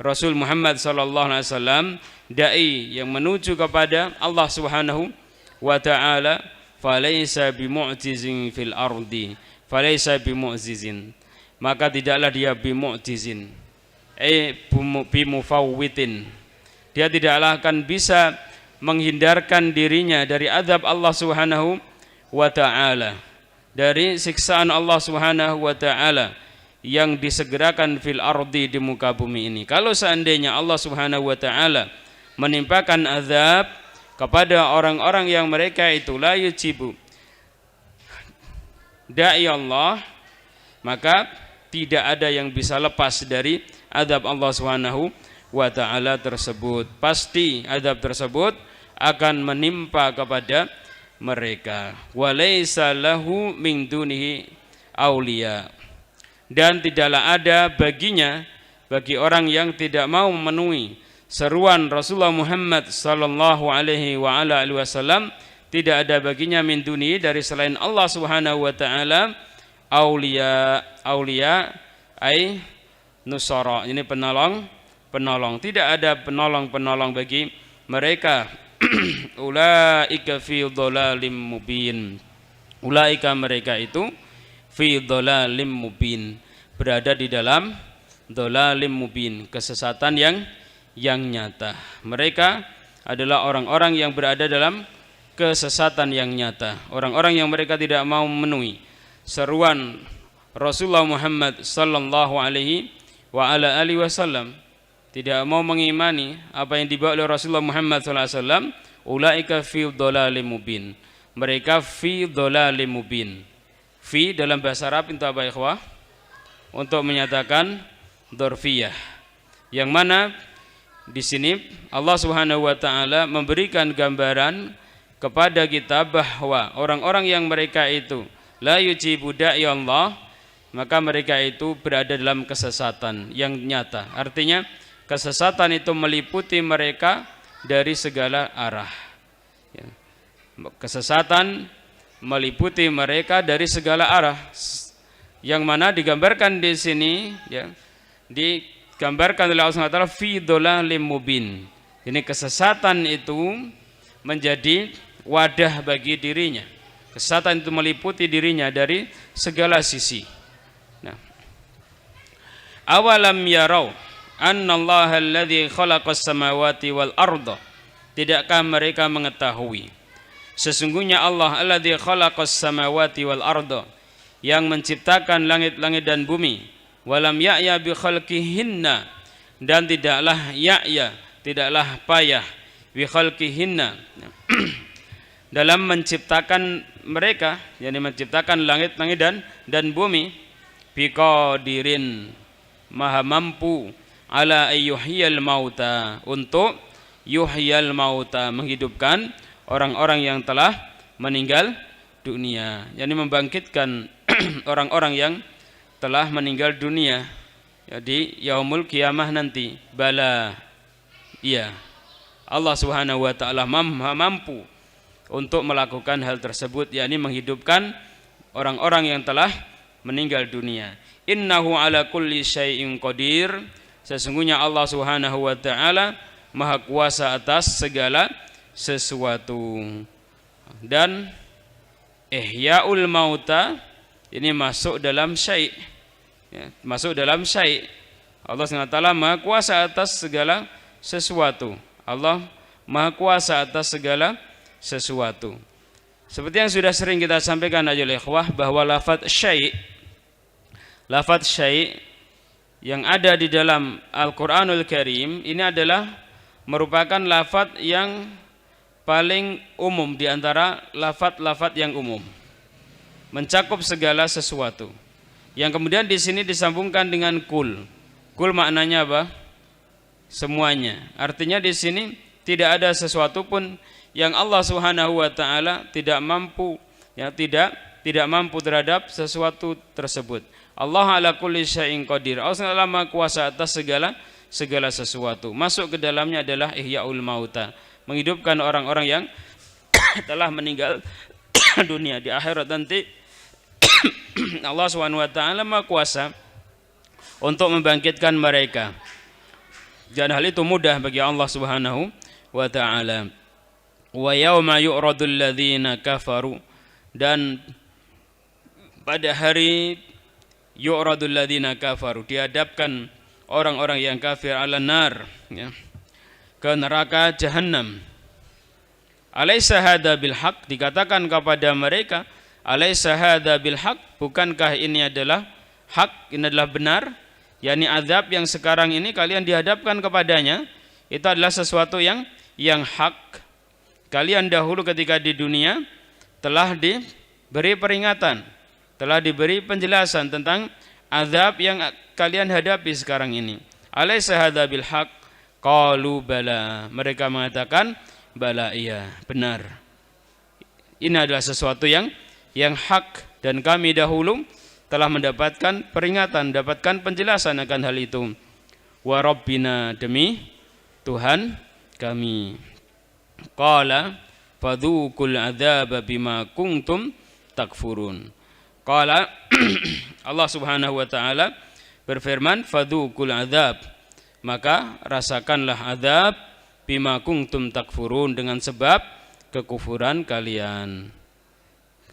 Rasul Muhammad sallallahu alaihi wasallam, dai yang menuju kepada Allah Subhanahu wa taala, falaisa bimu'jizin fil ardi, falaisa bimu'jizin, maka tidaklah dia bimu'jizin, bimufawwitin, dia tidaklah akan bisa menghindarkan dirinya dari azab Allah Subhanahu wa taala, dari siksaan Allah Subhanahu wa taala yang disegerakan fil ardi, di muka bumi ini. Kalau seandainya Allah Subhanahu wa taala menimpakan azab kepada orang-orang yang mereka itu la yujibu da'i Allah, maka tidak ada yang bisa lepas dari azab Allah Subhanahu wa taala tersebut. Pasti azab tersebut akan menimpa kepada mereka. Walaysa lahu min dunihi auliya, dan tidaklah ada baginya, bagi orang yang tidak mau memenuhi seruan Rasulullah Muhammad sallallahu alaihi wa ala alihi wasallam, tidak ada baginya min duni, dari selain Allah Subhanahu wa taala, auliya, auliya ai nusara, ini penolong, tidak ada penolong bagi mereka. Ulaika fi dhalalim mubin, ulaika mereka itu fi dhalalim mubin, berada di dalam dhalalim mubin, kesesatan yang nyata. Mereka adalah orang-orang yang berada dalam kesesatan yang nyata, orang-orang yang mereka tidak mau memenuhi seruan Rasulullah Muhammad sallallahu alaihi wa ala alihi wasallam, tidak mau mengimani apa yang dibawa oleh Rasulullah Muhammad sallallahu alaihi wasallam. Ulaika fi dhalalim mubin, mereka fi dhalalim mubin. Fi dalam bahasa Arab itu apa ikhwah? Untuk menyatakan dzarfiyah, yang mana di sini Allah Subhanahu wa taala memberikan gambaran kepada kita bahwa orang-orang yang mereka itu la yujibu da'i Allah, maka mereka itu berada dalam kesesatan yang nyata. Artinya kesesatan itu meliputi mereka dari segala arah. Kesesatan meliputi mereka dari segala arah, yang mana digambarkan di sini, digambarkan oleh Allah Subhanahu wa taala fi dhalalim mubin. Ini kesesatan itu menjadi wadah bagi dirinya. Kesesatan itu meliputi dirinya dari segala sisi. Nah, awalam yarau annallaha alladzi khalaqas samawati wal arda, tidakkah mereka mengetahui sesungguhnya Allah alladzi khalaqas samawati wal arda, yang menciptakan langit-langit dan bumi, walam ya'ya bi khalqihinna, dan tidaklah ya'ya, tidaklah payah, bi khalqihinna dalam menciptakan mereka, yakni menciptakan langit-langit dan bumi, biqadirin, maha mampu, ala ayyuhiyal mauta, untuk yuhyal mauta, menghidupkan orang-orang yang telah meninggal dunia, yakni membangkitkan orang-orang yang telah meninggal dunia di yaumul qiyamah nanti. Bala, iya, Allah Subhanahu wa taala mampu untuk melakukan hal tersebut, yakni menghidupkan orang-orang yang telah meninggal dunia. Innahu ala kulli syai'in qadir. Sesungguhnya Allah Subhanahu wa taala Maha kuasa atas segala sesuatu. Dan ihyaul mauta ini masuk dalam syai', ya, masuk dalam syai'. Allah SWT Maha kuasa atas segala sesuatu. Allah Maha kuasa atas segala sesuatu. Seperti yang sudah sering kita sampaikan ayolah ikhwah, bahwa lafaz syai' yang ada di dalam Al-Qur'anul Karim ini adalah merupakan lafaz yang paling umum di antara lafaz-lafaz yang umum, mencakup segala sesuatu. Yang kemudian di sini disambungkan dengan kul. Kul maknanya apa? Semuanya. Artinya di sini tidak ada sesuatu pun yang Allah Subhanahu wa taala tidak mampu, ya, tidak mampu terhadap sesuatu tersebut. Allah ala kulli syai'in qadir. Allah Maha kuasa atas segala sesuatu. Masuk ke dalamnya adalah ihyaul mauta, menghidupkan orang-orang yang telah meninggal dunia. Di akhirat nanti Allah Subhanahu wa taala Maha kuasa untuk membangkitkan mereka. Dan hal itu mudah bagi Allah Subhanahu wa taala. Wa yauma yu'radul ladzina kafaru, dan pada hari yu'radul ladzina kafaru, dihadapkan orang-orang yang kafir ala nar, ya, ke neraka jahanam. Alaysa hadza bil haq, dikatakan kepada mereka, alaysa hadza bil haq, bukankah ini adalah hak, ini adalah benar, yakni azab yang sekarang ini kalian dihadapkan kepadanya itu adalah sesuatu yang hak. Kalian dahulu ketika di dunia telah diberi peringatan, telah diberi penjelasan tentang azab yang kalian hadapi sekarang ini. Alaysa hadza bil haq? Qalu bala. Mereka mengatakan bala, iya, benar. Ini adalah sesuatu yang hak, dan kami dahulu telah mendapatkan peringatan, mendapatkan penjelasan akan hal itu. Wa rabbina, demi Tuhan kami. Qala fadzuqul adzaba bima kuntum takfurun. Qala Allah Subhanahu wa taala berfirman, fadzuqul adzab, maka rasakanlah azab, bima kuntum takfurun, dengan sebab kekufuran kalian.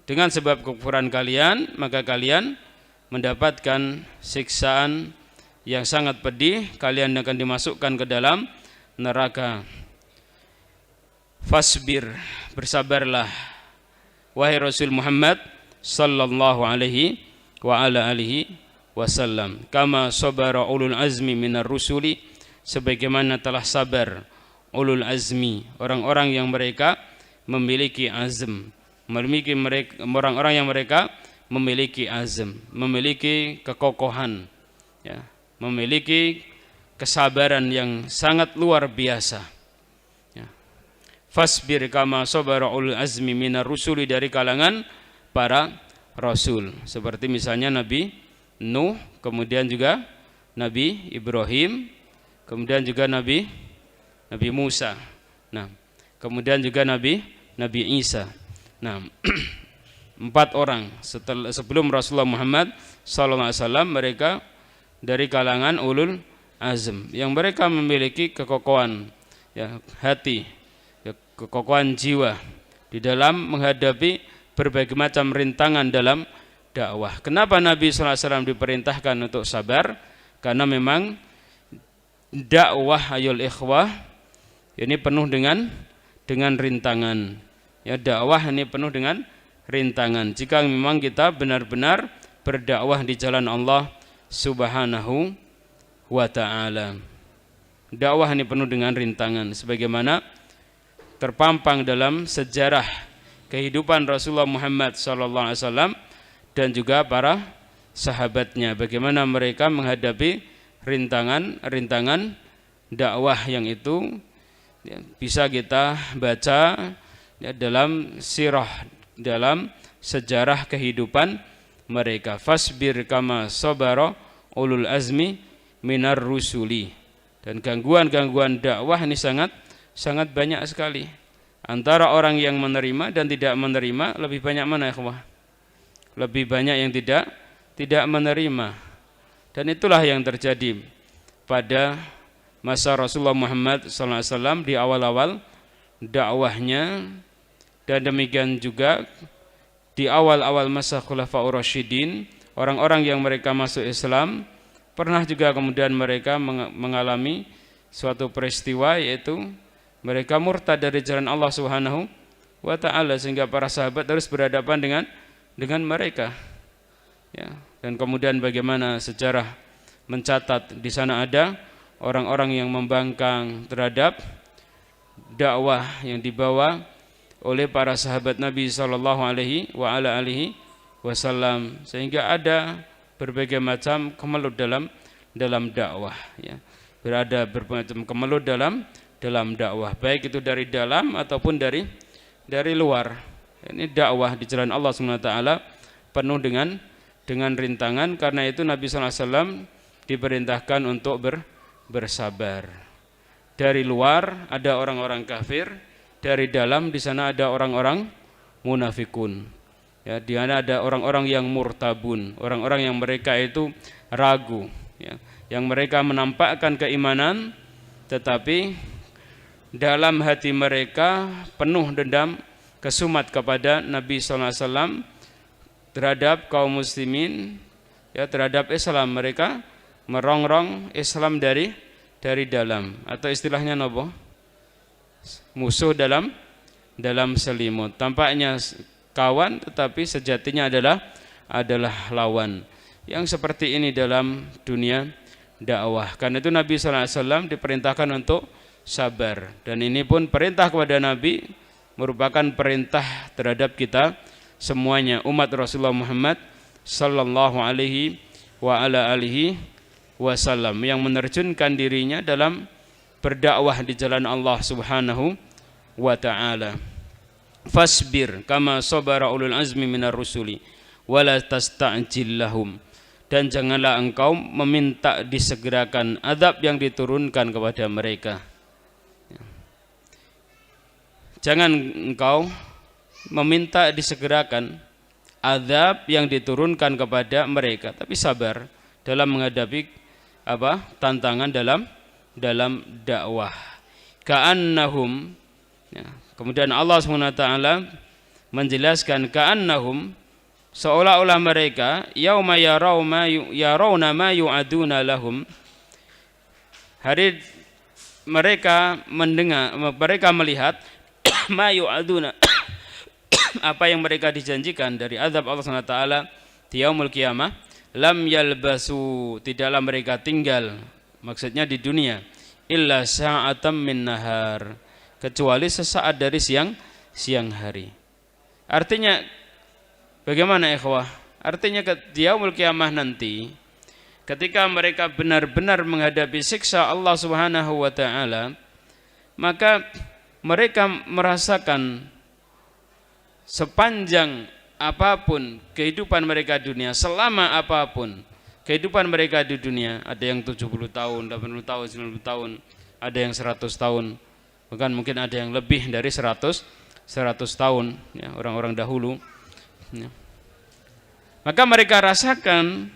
Dengan sebab kekufuran kalian, maka kalian mendapatkan siksaan yang sangat pedih, kalian akan dimasukkan ke dalam neraka. Fasbir, bersabarlah wahai Rasul Muhammad sallallahu alaihi wa ala alihi wasallam, kama sabara ulul azmi minar rusuli, sebagaimana telah sabar ulul azmi, orang-orang yang mereka memiliki azm, orang-orang yang mereka memiliki azm, memiliki kekokohan, ya, memiliki kesabaran yang sangat luar biasa. Fasbir kama sabara ulul azmi minar rusuli, dari kalangan para rasul, seperti misalnya Nabi Nuh, kemudian juga Nabi Ibrahim, kemudian juga Nabi Musa, nah, kemudian juga Nabi Isa. Nah, 4 orang sebelum Rasulullah Muhammad SAW, mereka dari kalangan ulul azm yang mereka memiliki kekokohan, ya, hati, kekokohan jiwa di dalam menghadapi berbagai macam rintangan dalam dakwah. Kenapa Nabi SAW diperintahkan untuk sabar? Karena memang dakwah ayol ikhwah ini penuh dengan rintangan. Ya, dakwah ini penuh dengan rintangan. Jika memang kita benar-benar berdakwah di jalan Allah Subhanahu wa taala. Dakwah ini penuh dengan rintangan, sebagaimana terpampang dalam sejarah kehidupan Rasulullah Muhammad SAW dan juga para sahabatnya, bagaimana mereka menghadapi rintangan dakwah yang itu, ya, bisa kita baca, ya, dalam sirah, dalam sejarah kehidupan mereka. Fasbir kama sabara ulul azmi minar rusuli. Dan gangguan-gangguan dakwah ini sangat banyak sekali. Antara orang yang menerima dan tidak menerima, lebih banyak mana ya ikhwah? Lebih banyak yang tidak tidak menerima. Dan itulah yang terjadi pada masa Rasulullah Muhammad SAW di awal-awal dakwahnya, dan demikian juga di awal-awal masa Khulafaur Rasyidin, orang-orang yang mereka masuk Islam pernah juga kemudian mereka mengalami suatu peristiwa, yaitu mereka murtad dari jalan Allah Subhanahu wa ta'ala, sehingga para sahabat harus berhadapan dengan mereka. Ya, dan kemudian bagaimana sejarah mencatat di sana ada orang-orang yang membangkang terhadap dakwah yang dibawa oleh para sahabat Nabi sallallahu alaihi wasallam, sehingga ada berbagai macam kemelut dalam dakwah, ya. Berada berbagai macam kemelut dalam dakwah, baik itu dari dalam ataupun dari luar. Ini dakwah di jalan Allah Subhanahu wa taala penuh dengan rintangan. Karena itu Nabi sallallahu alaihi wasallam diperintahkan untuk bersabar. Dari luar ada orang-orang kafir, dari dalam di sana ada orang-orang munafikun. Ya, di sana ada orang-orang yang murtabun, orang-orang yang mereka itu ragu, ya, yang mereka menampakkan keimanan tetapi dalam hati mereka penuh dendam kesumat kepada Nabi sallallahu alaihi wasallam, terhadap kaum muslimin, ya, terhadap Islam. Mereka merongrong Islam dari dalam, atau istilahnya nopo? Musuh dalam selimut. Tampaknya kawan tetapi sejatinya adalah lawan. Yang seperti ini dalam dunia dakwah. Karena itu Nabi sallallahu alaihi wasallam diperintahkan untuk sabar, dan ini pun perintah kepada Nabi merupakan perintah terhadap kita semuanya, umat Rasulullah Muhammad sallallahu alaihi wasallam, yang menerjunkan dirinya dalam berdakwah di jalan Allah Subhanahu wa taala. Fasbir kama sabara ulul azmi minar rusuli wala tasta'jil lahum, dan janganlah engkau meminta disegerakan azab yang diturunkan kepada mereka. Jangan engkau meminta disegerakan azab yang diturunkan kepada mereka, tapi sabar dalam menghadapi tantangan dalam dakwah. Ka'annahum, ya. Kemudian Allah SWT menjelaskan ka'annahum, seolah-olah mereka yauma yarawna ma yu'aduna lahum, hari mereka melihat ma yu'aduna apa yang mereka dijanjikan dari azab Allah SWT di yaumul qiyamah. Lam yalbasu, tidaklah mereka tinggal, maksudnya di dunia, illa sa'atam min nahar, kecuali sesaat dari siang hari. Artinya bagaimana ikhwah? Artinya di yaumul qiyamah nanti, ketika mereka benar-benar menghadapi siksa Allah Subhanahu wa taala, maka mereka merasakan sepanjang apapun kehidupan mereka di dunia, selama apapun kehidupan mereka di dunia, ada yang 70 tahun, 80 tahun, 90 tahun, ada yang 100 tahun, bahkan mungkin ada yang lebih dari 100 tahun, ya, orang-orang dahulu, ya. Maka mereka rasakan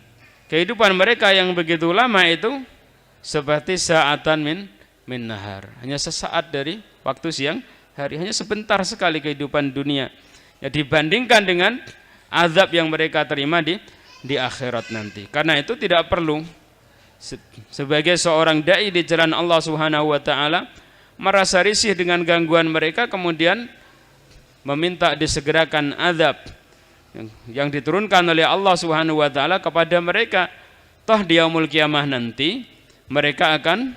kehidupan mereka yang begitu lama itu seperti sa'atan min nahar, hanya sesaat dari waktu siang hari, hanya sebentar sekali kehidupan dunia, ya, dibandingkan dengan azab yang mereka terima di akhirat nanti. Karena itu tidak perlu sebagai seorang dai di jalan Allah Subhanahu wa taala merasa risih dengan gangguan mereka kemudian meminta disegerakan azab yang diturunkan oleh Allah Subhanahu wa taala kepada mereka. Toh di yaumul qiyamah nanti mereka akan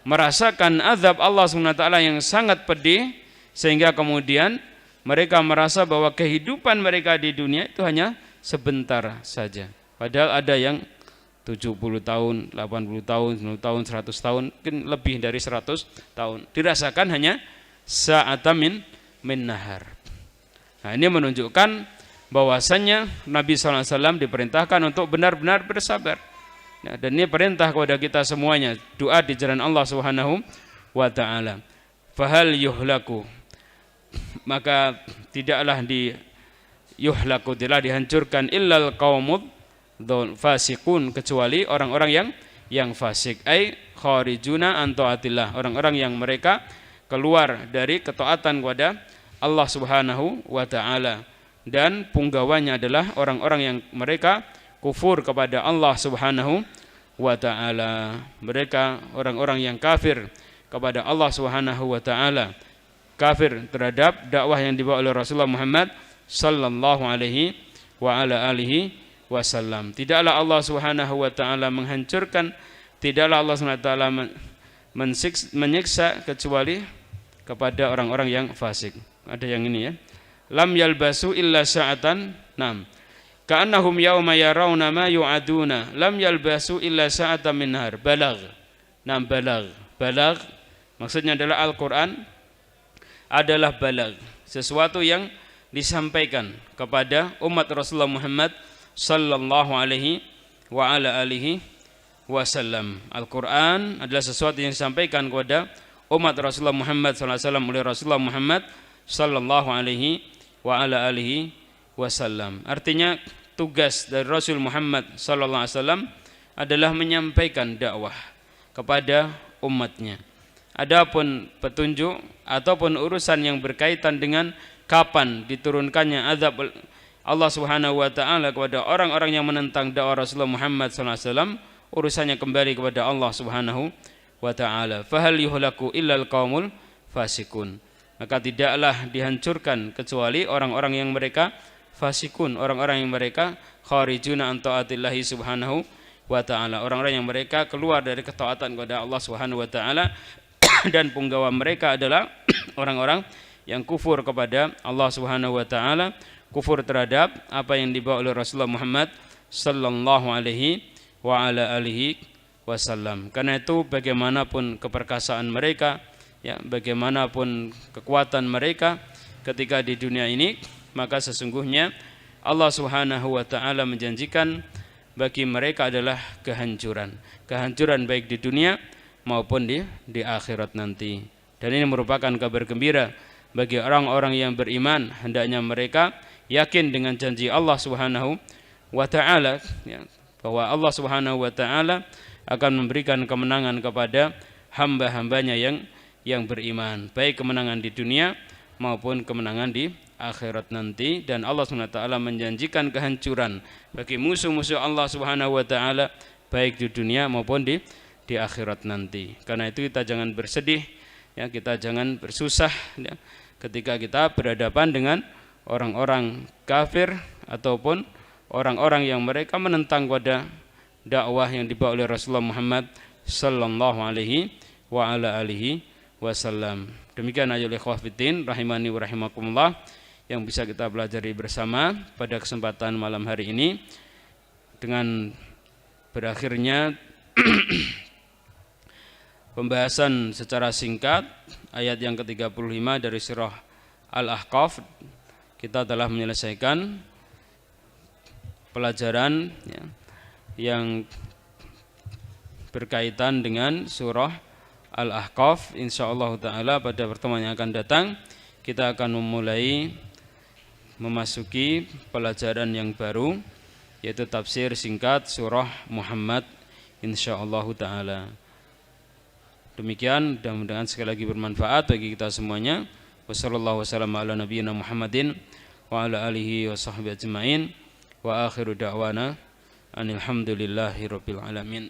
merasakan azab Allah Subhanahu wa taala yang sangat pedih, sehingga kemudian mereka merasa bahwa kehidupan mereka di dunia itu hanya sebentar saja. Padahal ada yang 70 tahun, 80 tahun, 90 tahun, 100 tahun, mungkin lebih dari 100 tahun. Dirasakan hanya sa'atan min nahar. Nah, ini menunjukkan bahwasannya Nabi SAW diperintahkan untuk benar-benar bersabar. Nah, dan ini perintah kepada kita semuanya, doa di jalan Allah Subhanahu wa taala. Fahal yuhlaku, maka tidaklah tidaklah dihancurkan illal qaumud fasikun, kecuali orang-orang yang fasik, ai kharijuna an taatillah, orang-orang yang mereka keluar dari ketaatan kepada Allah Subhanahu wa taala, dan punggawanya adalah orang-orang yang mereka kufur kepada Allah Subhanahu wa taala. Mereka orang-orang yang kafir kepada Allah Subhanahu wa taala, kafir terhadap dakwah yang dibawa oleh Rasulullah Muhammad sallallahu alaihi wa ala alihi wasallam. Tidaklah Allah Subhanahu wa taala menghancurkan, tidaklah Allah Subhanahu wa taala menyiksa kecuali kepada orang-orang yang fasik. Ada yang ini ya. Lam yalbasu illa sa'atan. Naam. Ka'annahum yauma yarawna ma yu'aduna lam yalbasu illa sa'atan min nahar. Balagh. Naam, balagh. Balagh maksudnya adalah Al-Qur'an adalah balagh, sesuatu yang disampaikan kepada umat Rasulullah Muhammad sallallahu alaihi wa ala alihi wasallam. Al-Qur'an adalah sesuatu yang disampaikan kepada umat Rasulullah Muhammad sallallahu alaihi wasallam oleh Rasulullah Muhammad sallallahu alaihi wa ala alihi wasallam. Artinya tugas dari Rasul Muhammad sallallahu alaihi wasallam adalah menyampaikan dakwah kepada umatnya. Adapun petunjuk ataupun urusan yang berkaitan dengan kapan diturunkannya azab Allah Subhanahu wa taala kepada orang-orang yang menentang dakwah Rasulullah Muhammad sallallahu alaihi wasallam, urusannya kembali kepada Allah Subhanahu wa ta'ala. Fahal yuhlaku illal qaumul fasikun, maka tidaklah dihancurkan kecuali orang-orang yang mereka fasikun, orang-orang yang mereka kharijuna an taatillahi subhanahu wa ta'ala, orang-orang yang mereka keluar dari ketaatan kepada Allah Subhanahu wa ta'ala dan punggawa mereka adalah orang-orang yang kufur kepada Allah Subhanahu wa ta'ala, kufur terhadap apa yang dibawa oleh Rasulullah Muhammad sallallahu alaihi wa ala alihi wasallam. Karena itu bagaimanapun keperkasaan mereka, ya, bagaimanapun kekuatan mereka ketika di dunia ini, maka sesungguhnya Allah Subhanahu wa taala menjanjikan bagi mereka adalah kehancuran. Kehancuran baik di dunia maupun di akhirat nanti. Dan ini merupakan kabar gembira bagi orang-orang yang beriman, hendaknya mereka yakin dengan janji Allah Subhanahu wa taala, ya, bahwa Allah Subhanahu wa taala akan memberikan kemenangan kepada hamba-hambanya yang beriman, baik kemenangan di dunia maupun kemenangan di akhirat nanti. Dan Allah SWT menjanjikan kehancuran bagi musuh-musuh Allah Subhanahu wa taala baik di dunia maupun di akhirat nanti. Karena itu kita jangan bersedih, ya, kita jangan bersusah, ya, ketika kita berhadapan dengan orang-orang kafir ataupun orang-orang yang mereka menentang pada dakwah yang dibawa oleh Rasulullah Muhammad sallallahu alaihi wa ala alihi wasallam. Demikian ayolah ikhwah fiddin rahimani wa rahimakumullah yang bisa kita pelajari bersama pada kesempatan malam hari ini, dengan berakhirnya pembahasan secara singkat ayat yang ke-35 dari surah Al-Ahqaf. Kita telah menyelesaikan pelajaran, ya, yang berkaitan dengan surah Al-Ahqaf. Insyaallah taala pada pertemuan yang akan datang kita akan memasuki pelajaran yang baru, yaitu tafsir singkat surah Muhammad insyaallah taala. Demikian, dan mudah-mudahan sekali lagi bermanfaat bagi kita semuanya. Wassallallahu wasallam ala nabiyyina Muhammadin wa ala alihi wa sahbihi ajmain wa akhiru da'wana alhamdulillahi rabbil alamin.